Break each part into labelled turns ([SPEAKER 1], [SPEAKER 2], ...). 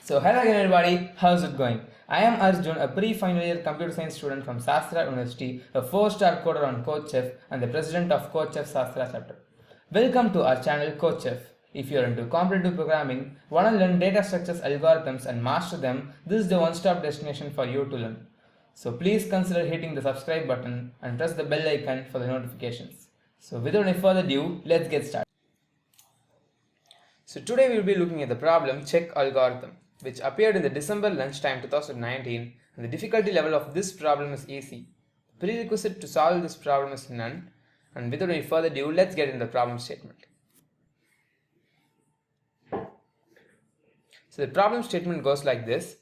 [SPEAKER 1] So hello again everybody, how's it going? I am Arjun, a pre-final year computer science student from Sastra University, a 4-star coder on CodeChef and the president of CodeChef Sastra chapter. Welcome to our channel CodeChef. If you are into competitive programming, want to learn data structures, algorithms and master them, this is the one-stop destination for you to learn. So please consider hitting the subscribe button and press the bell icon for the notifications. So without any further ado, let's get started. So today we will be looking at the problem check algorithm, which appeared in the December lunchtime 2019, and the difficulty level of this problem is easy. The prerequisite to solve this problem is none, and without any further ado, let's get into the problem statement. So the problem statement goes like this.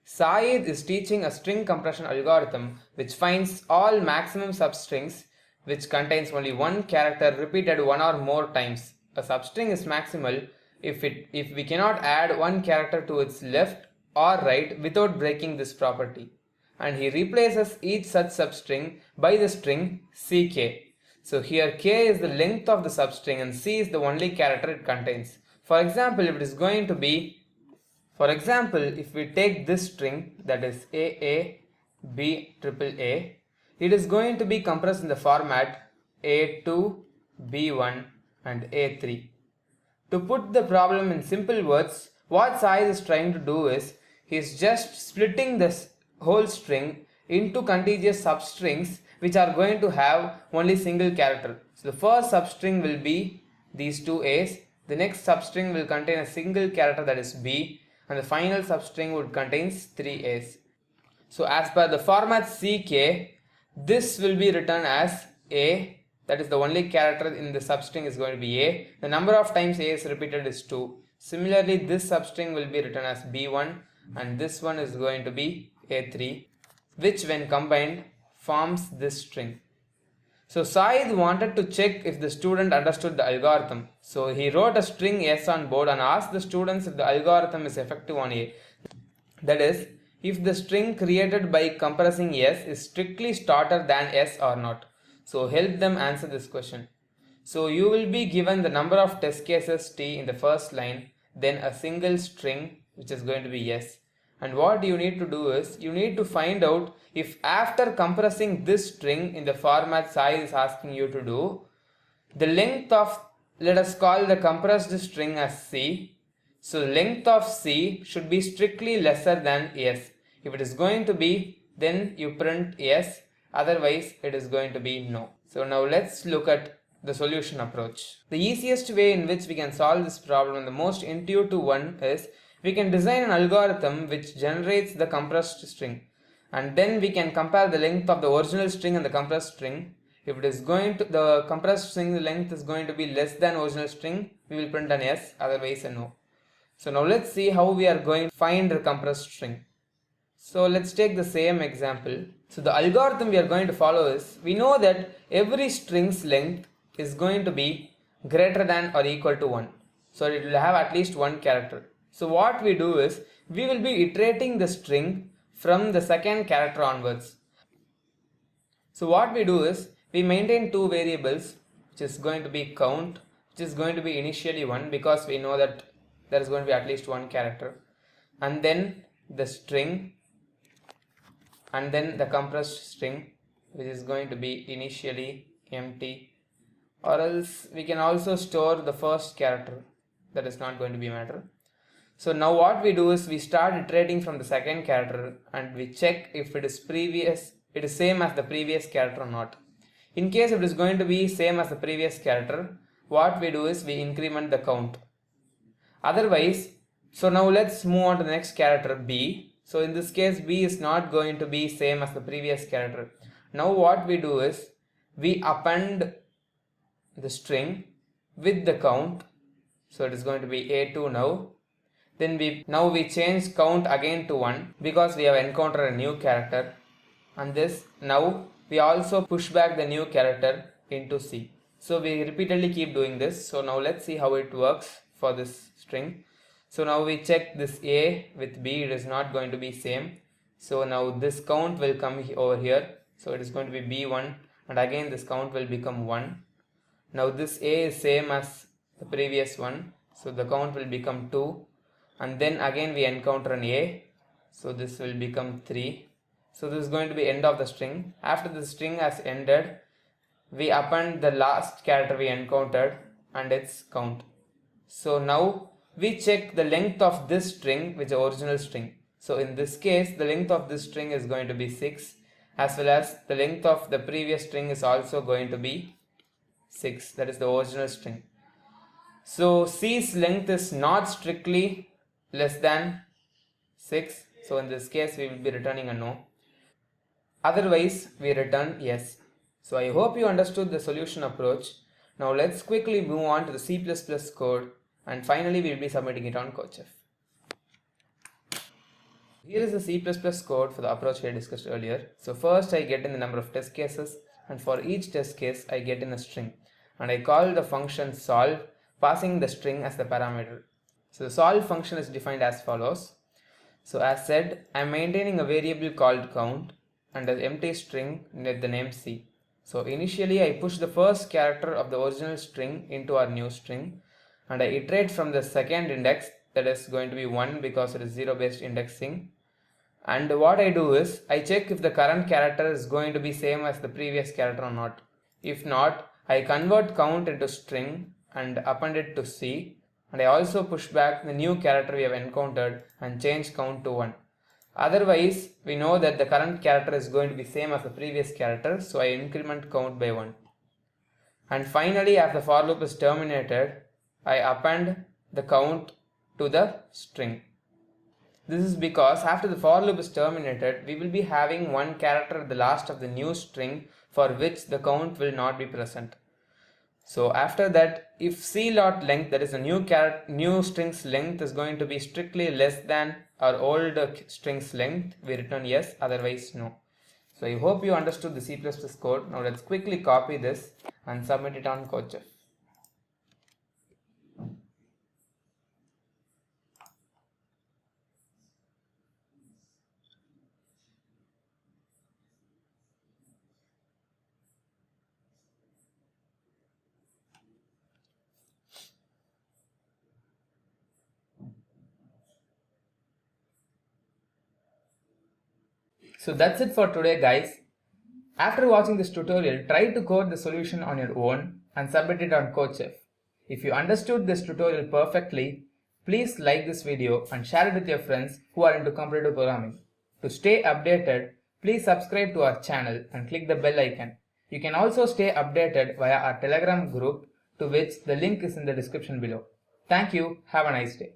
[SPEAKER 1] Saeed is teaching a string compression algorithm which finds all maximum substrings which contains only one character repeated one or more times. A substring is maximal if we cannot add one character to its left or right without breaking this property, and he replaces each such substring by the string ck. So here k is the length of the substring and c is the only character it contains. For example, if we take this string, that is AA, B, AAA, it is going to be compressed in the format A2, B1 and A3. To put the problem in simple words, what Saeed is trying to do is, he is just splitting this whole string into contiguous substrings which are going to have only single character. So the first substring will be these two A's, the next substring will contain a single character, that is B, and the final substring would contain 3 A's. So as per the format CK, this will be written as A, that is the only character in the substring is going to be A. The number of times A is repeated is 2. Similarly, this substring will be written as B1 and this one is going to be A3, which when combined forms this string. So Saeed wanted to check if the student understood the algorithm. So he wrote a string S on board and asked the students if the algorithm is effective on A. That is, if the string created by compressing S is strictly shorter than S or not. So help them answer this question. So you will be given the number of test cases t in the first line, then a single string which is going to be yes. And what you need to do is, you need to find out if after compressing this string in the format Saeed is asking you to do, the length of, let us call the compressed string as C. So length of C should be strictly lesser than S. If it is going to be, then you print yes. Otherwise, it is going to be no. So now let's look at the solution approach. The easiest way in which we can solve this problem, and the most intuitive one, is we can design an algorithm which generates the compressed string, and then we can compare the length of the original string and the compressed string. If it is going to, the compressed string length is going to be less than original string, we will print an yes, otherwise a no. So now let's see how we are going to find the compressed string. So let's take the same example. So the algorithm we are going to follow is, we know that every string's length is going to be greater than or equal to 1. So it will have at least one character. So what we do is, we will be iterating the string from the second character onwards. So what we do is, we maintain two variables, which is going to be count, which is going to be initially 1 because we know that there is going to be at least one character, and then the string, and then the compressed string, which is going to be initially empty, or else we can also store the first character, that is not going to be matter. So now what we do is, we start iterating from the second character and we check if it is same as the previous character or not. In case it is going to be same as the previous character, what we do is we increment the count. Otherwise, so now let's move on to the next character, B. So in this case, B is not going to be same as the previous character. Now what we do is, we append the string with the count. So it is going to be A2 now. Then we change count again to 1 because we have encountered a new character. And this, now we also push back the new character into C. So we repeatedly keep doing this. So now let's see how it works for this string. So now we check this A with B, it is not going to be same. So now this count will come over here. So it is going to be B1 and again this count will become 1. Now this A is same as the previous one. So the count will become 2 and then again we encounter an A, so this will become 3. So this is going to be end of the string. After the string has ended, we append the last character we encountered and its count. So now we check the length of this string with the original string. So in this case, the length of this string is going to be 6, as well as the length of the previous string is also going to be 6, that is the original string. So C's length is not strictly less than 6, so in this case we will be returning a no. Otherwise we return yes. So I hope you understood the solution approach. Now let's quickly move on to the C++ code, and finally we will be submitting it on CodeChef. Here is the C++ code for the approach we discussed earlier. So first I get in the number of test cases, and for each test case I get in a string, and I call the function solve, passing the string as the parameter. So the solve function is defined as follows. So as said, I am maintaining a variable called count and an empty string with the name C. So initially I push the first character of the original string into our new string, and I iterate from the second index, that is going to be 1 because it is 0 based indexing. And what I do is I check if the current character is going to be same as the previous character or not. If not, I convert count into string and append it to C, and I also push back the new character we have encountered and change count to 1. Otherwise, we know that the current character is going to be same as the previous character, so I increment count by 1. And finally, after the for loop is terminated, I append the count to the string. This is because after the for loop is terminated, we will be having one character at the last of the new string for which the count will not be present. So after that, if C.length, that is a new string's length, is going to be strictly less than our old string's length, we return yes, otherwise no. So I hope you understood the C++ code. Now let's quickly copy this and submit it on CodeChef. So that's it for today, guys. After watching this tutorial, try to code the solution on your own and submit it on CodeChef. If you understood this tutorial perfectly, please like this video and share it with your friends who are into computer programming. To stay updated, please subscribe to our channel and click the bell icon. You can also stay updated via our Telegram group, to which the link is in the description below. Thank you. Have a nice day.